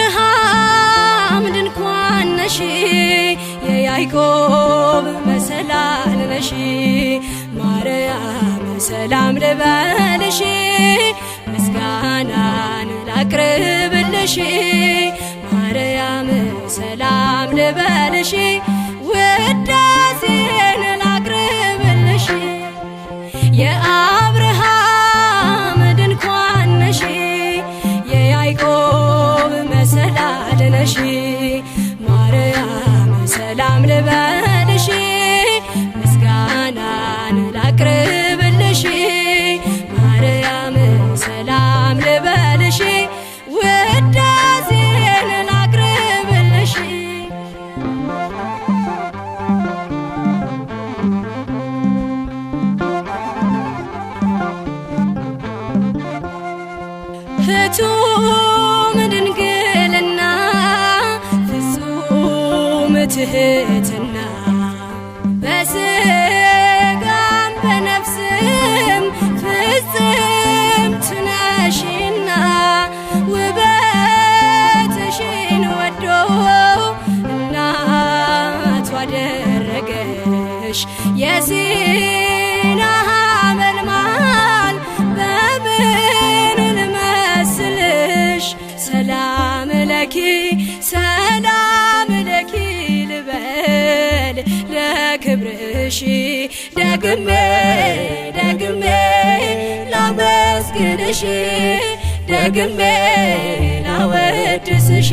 የአብርሃም ድንኳን ነሽ የያዕቆብ መሰላል ነሽ ማርያም ሰላም ልበልሽ ምስጋናን ላቅርብልሽ ማርያም ሰላም ልበልሽ ውዳሴን ላቅርብልሽ የአብርሃም ድንኳን ነሽ የያዕቆብ መሰላል ነሽ ማርያም ሰላም ልበልሽ ምስጋናን ላቅርብልሽ ማርያም ሰላም ልበልሽ ውዳሴን ላቅርብልሽ ፍጹም ድንግልና ፍጹም ትሕትና በሥጋም በነፍስም ፍጽምት ነሽና ውበትሽን ወዶ እናቱ አደረገሽ የሲና ሐመልማል በምን ልመስልሽ ሰላም ለኪ ልበል ለክብርሽ ደግሜ ላመስግንሽ ደግሜ ላወድስሽ